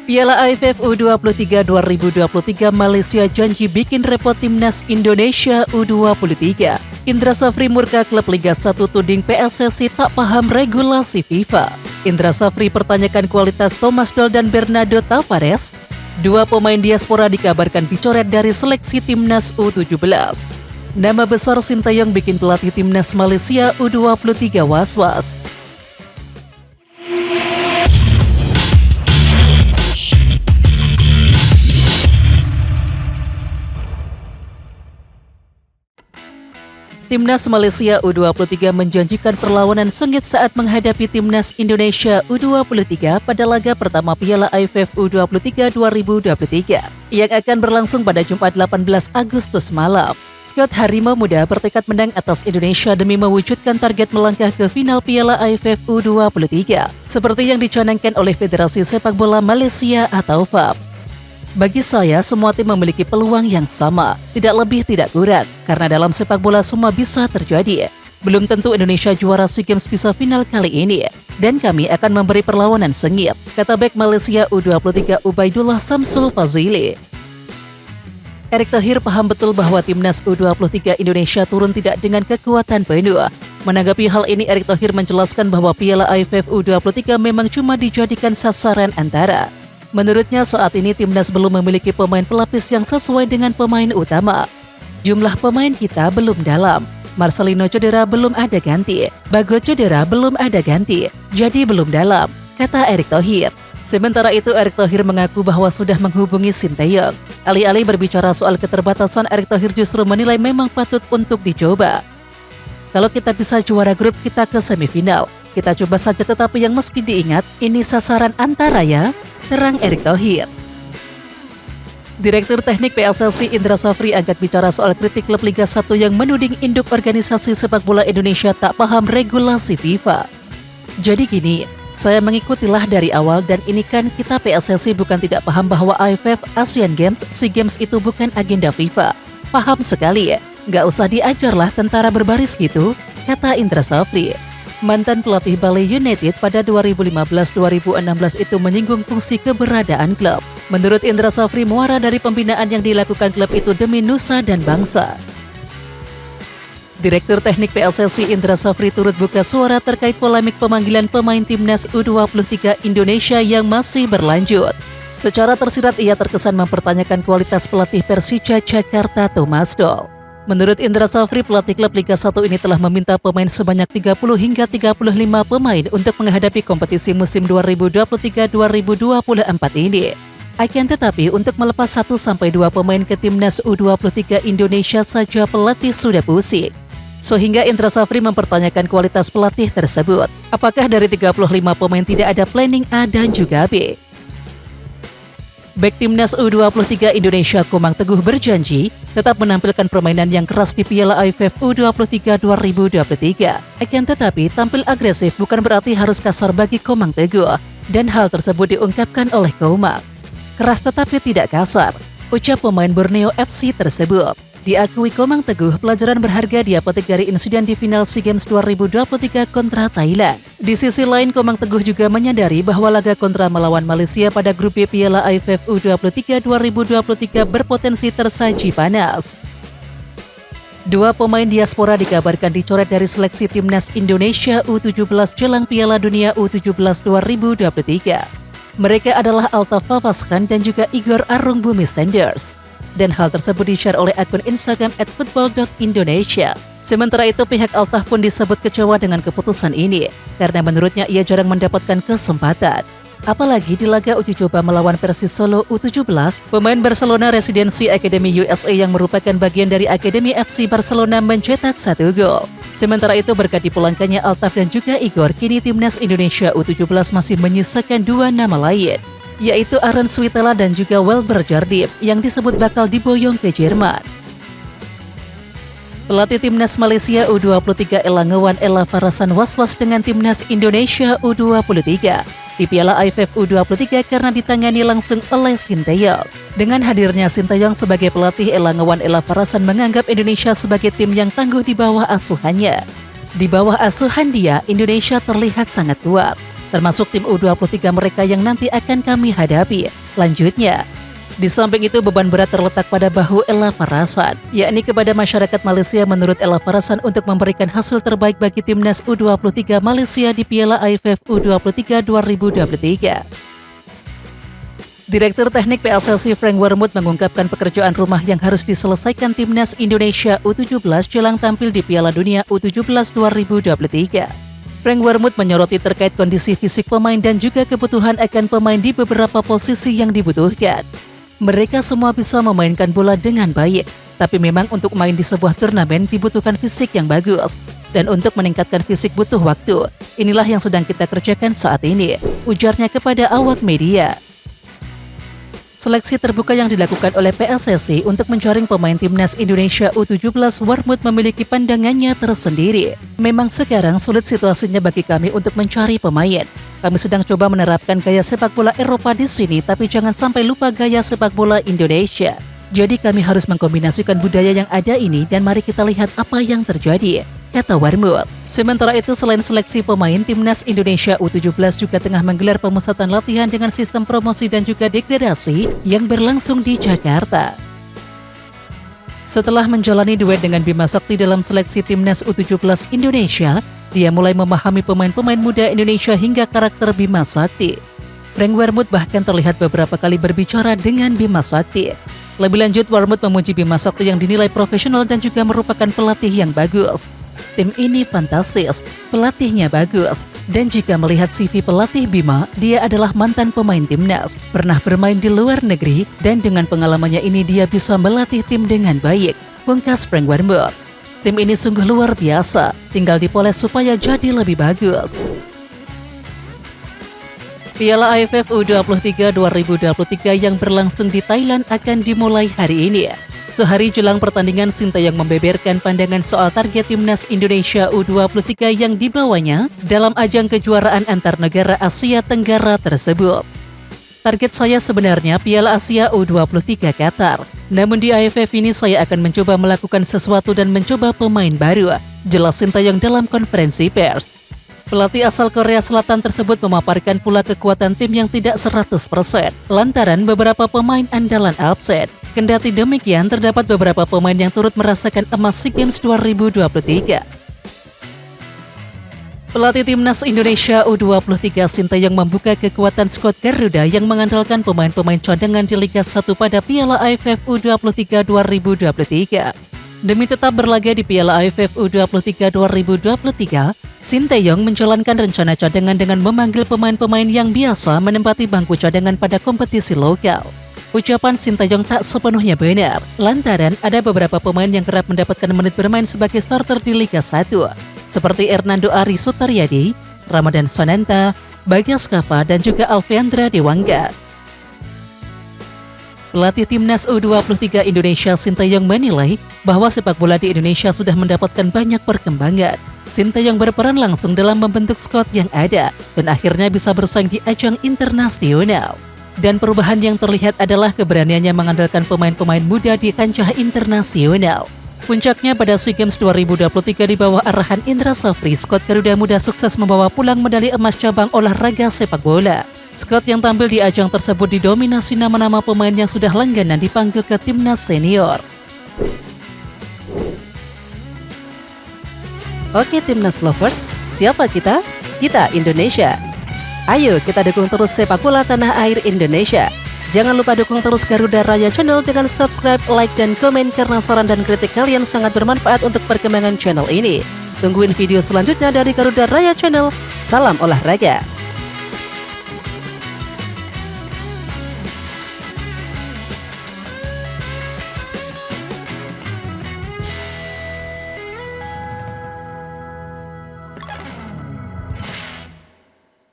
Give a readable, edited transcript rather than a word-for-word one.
Piala AFF U23 2023 Malaysia janji bikin repot timnas Indonesia U23. Indra Safri murka klub Liga 1 tuding PSSI tak paham regulasi FIFA. Indra Safri pertanyakan kualitas Thomas Doll dan Bernardo Tavares. Dua pemain diaspora dikabarkan dicoret dari seleksi timnas U17. Nama besar Sintayong bikin pelatih timnas Malaysia U23 was-was. Timnas Malaysia U23 menjanjikan perlawanan sengit saat menghadapi Timnas Indonesia U23 pada laga pertama Piala AFF U23 2023 yang akan berlangsung pada Jumat 18 Agustus malam. Skuad Harimau Muda bertekad menang atas Indonesia demi mewujudkan target melangkah ke final Piala AFF U23 seperti yang dicanangkan oleh Federasi Sepak Bola Malaysia atau FAB. Bagi saya, semua tim memiliki peluang yang sama, tidak lebih tidak kurang, karena dalam sepak bola semua bisa terjadi. Belum tentu Indonesia juara SEA Games bisa final kali ini, dan kami akan memberi perlawanan sengit, kata bek Malaysia U23 Ubaidullah Samsul Fazili. Erick Thohir paham betul bahwa timnas U23 Indonesia turun tidak dengan kekuatan penuh. Menanggapi hal ini, Erick Thohir menjelaskan bahwa Piala AFF U23 memang cuma dijadikan sasaran antara. Menurutnya saat ini timnas belum memiliki pemain pelapis yang sesuai dengan pemain utama. Jumlah pemain kita belum dalam. Marcelino cedera belum ada ganti. Bagot cedera belum ada ganti. Jadi belum dalam, kata Erick Thohir. Sementara itu Erick Thohir mengaku bahwa sudah menghubungi Sintayong. Alih-alih berbicara soal keterbatasan, Erick Thohir justru menilai memang patut untuk dicoba. Kalau kita bisa juara grup, kita ke semifinal. Kita coba saja, tetapi yang meski diingat, ini sasaran antara ya, terang Erick Thohir. Direktur Teknik PSSI Indra Safri angkat bicara soal kritik klub Liga 1 yang menuding induk organisasi sepak bola Indonesia tak paham regulasi FIFA. Jadi gini, saya mengikutilah dari awal dan ini kan kita PSSI bukan tidak paham bahwa AFF, Asian Games, SEA Games itu bukan agenda FIFA. Paham sekali ya, nggak usah diajarlah tentara berbaris gitu, kata Indra Safri. Mantan pelatih Bali United pada 2015-2016 itu menyinggung fungsi keberadaan klub. Menurut Indra Safri, muara dari pembinaan yang dilakukan klub itu demi nusa dan bangsa. Direktur Teknik PSSI Indra Safri turut buka suara terkait polemik pemanggilan pemain timnas U23 Indonesia yang masih berlanjut. Secara tersirat ia terkesan mempertanyakan kualitas pelatih Persija Jakarta Thomas Doll. Menurut Indra Safri, pelatih klub Liga 1 ini telah meminta pemain sebanyak 30 hingga 35 pemain untuk menghadapi kompetisi musim 2023-2024 ini. Akan tetapi untuk melepas 1-2 pemain ke timnas U23 Indonesia saja pelatih sudah pusing. Sehingga Indra Safri mempertanyakan kualitas pelatih tersebut. Apakah dari 35 pemain tidak ada planning A dan juga B? Bek timnas U23 Indonesia Komang Teguh berjanji tetap menampilkan permainan yang keras di Piala AFF U23 2023. Akan tetapi tampil agresif bukan berarti harus kasar bagi Komang Teguh. Dan hal tersebut diungkapkan oleh Komang. Keras tetapi tidak kasar, ucap pemain Borneo FC tersebut. Diakui Komang Teguh, pelajaran berharga dia petik dari insiden di final SEA Games 2023 kontra Thailand. Di sisi lain, Komang Teguh juga menyadari bahwa laga kontra melawan Malaysia pada grup B Piala AFF U23 2023 berpotensi tersaji panas. Dua pemain diaspora dikabarkan dicoret dari seleksi timnas Indonesia U17 jelang Piala Dunia U17 2023. Mereka adalah Altaf Fafaskan dan juga Igor Arung Bumi Sanders. Dan hal tersebut di-share oleh akun Instagram @football.indonesia. Sementara itu pihak Altaf pun disebut kecewa dengan keputusan ini karena menurutnya ia jarang mendapatkan kesempatan. Apalagi di laga uji coba melawan Persis Solo U17, pemain Barcelona Residency Academy USA yang merupakan bagian dari Akademi FC Barcelona mencetak 1 gol. Sementara itu berkat dipulangkannya Altaf dan juga Igor, kini timnas Indonesia U17 masih menyisakan 2 nama lain, yaitu Aaron Switala dan juga Welber Jardim yang disebut bakal diboyong ke Jerman. Pelatih timnas Malaysia U23 Elangowan Ella Farasan was-was dengan timnas Indonesia U23 di Piala AFF U23 karena ditangani langsung oleh Sintayong. Dengan hadirnya Sintayong sebagai pelatih, Elangowan Ella Farasan menganggap Indonesia sebagai tim yang tangguh di bawah asuhannya. Di bawah asuhan dia, Indonesia terlihat sangat kuat. termasuk tim U23 mereka yang nanti akan kami hadapi. Lanjutnya, di samping itu beban berat terletak pada bahu Ella Farasan, yakni kepada masyarakat Malaysia menurut Ella Farasan untuk memberikan hasil terbaik bagi timnas U23 Malaysia di Piala AFF U23 2023. Direktur Teknik PSSI Frank Wermut mengungkapkan pekerjaan rumah yang harus diselesaikan timnas Indonesia U17 jelang tampil di Piala Dunia U17 2023. Frank Wermut menyoroti terkait kondisi fisik pemain dan juga kebutuhan akan pemain di beberapa posisi yang dibutuhkan. Mereka semua bisa memainkan bola dengan baik, tapi memang untuk main di sebuah turnamen dibutuhkan fisik yang bagus. Dan untuk meningkatkan fisik butuh waktu. Inilah yang sedang kita kerjakan saat ini, ujarnya kepada awak media. Seleksi terbuka yang dilakukan oleh PSSI untuk menjaring pemain timnas Indonesia U17, Wermut memiliki pandangannya tersendiri. Memang sekarang sulit situasinya bagi kami untuk mencari pemain. Kami sedang coba menerapkan gaya sepak bola Eropa di sini, tapi jangan sampai lupa gaya sepak bola Indonesia. Jadi kami harus mengkombinasikan budaya yang ada ini dan mari kita lihat apa yang terjadi, kata Wermut. Sementara itu, selain seleksi pemain, timnas Indonesia U17 juga tengah menggelar pemusatan latihan dengan sistem promosi dan juga degradasi yang berlangsung di Jakarta. Setelah menjalani duet dengan Bima Sakti dalam seleksi timnas U17 Indonesia, dia mulai memahami pemain-pemain muda Indonesia hingga karakter Bima Sakti. Frank Wermut bahkan terlihat beberapa kali berbicara dengan Bima Sakti. Lebih lanjut, Wermut memuji Bima Sakti yang dinilai profesional dan juga merupakan pelatih yang bagus. Tim ini fantastis, pelatihnya bagus, dan jika melihat CV pelatih Bima, dia adalah mantan pemain timnas, pernah bermain di luar negeri, dan dengan pengalamannya ini dia bisa melatih tim dengan baik, pungkas Frank Wermut. Tim ini sungguh luar biasa, tinggal dipoles supaya jadi lebih bagus. Piala AFF U23 2023 yang berlangsung di Thailand akan dimulai hari ini. Sehari jelang pertandingan, Sintayong membeberkan pandangan soal target timnas Indonesia U23 yang dibawanya dalam ajang kejuaraan antar negara Asia Tenggara tersebut. Target saya sebenarnya Piala Asia U23 Qatar. Namun di AFF ini saya akan mencoba melakukan sesuatu dan mencoba pemain baru, jelas Sintayong dalam konferensi pers. Pelatih asal Korea Selatan tersebut memaparkan pula kekuatan tim yang tidak 100% lantaran beberapa pemain andalan absen. Kendati demikian, terdapat beberapa pemain yang turut merasakan emas SEA Games 2023. Pelatih timnas Indonesia U23 Sintayong membuka kekuatan skuad Garuda yang mengandalkan pemain-pemain cadangan di Liga 1 pada Piala AFF U23 2023. Demi tetap berlaga di Piala AFF U23 2023, Sintayong menjalankan rencana cadangan dengan memanggil pemain-pemain yang biasa menempati bangku cadangan pada kompetisi lokal. Ucapan Sintayong tak sepenuhnya benar, lantaran ada beberapa pemain yang kerap mendapatkan menit bermain sebagai starter di Liga 1, seperti Hernando Ari Sutaryadi, Ramadan Sananta, Bagas Kava, dan juga Alfeandra Dewangga. Pelatih timnas U23 Indonesia Sintayong menilai bahwa sepak bola di Indonesia sudah mendapatkan banyak perkembangan. Sintayong berperan langsung dalam membentuk skuad yang ada dan akhirnya bisa bersaing di ajang internasional. Dan perubahan yang terlihat adalah keberaniannya mengandalkan pemain-pemain muda di kancah internasional. Puncaknya pada SEA Games 2023 di bawah arahan Indra Safri, skuad Garuda Muda sukses membawa pulang medali emas cabang olahraga sepak bola. Skuad yang tampil di ajang tersebut didominasi nama-nama pemain yang sudah langganan dipanggil ke timnas senior. Oke timnas lovers, siapa kita? Kita Indonesia. Ayo kita dukung terus sepak bola tanah air Indonesia. Jangan lupa dukung terus Garuda Raya Channel dengan subscribe, like, dan komen karena saran dan kritik kalian sangat bermanfaat untuk perkembangan channel ini. Tungguin video selanjutnya dari Garuda Raya Channel. Salam olahraga.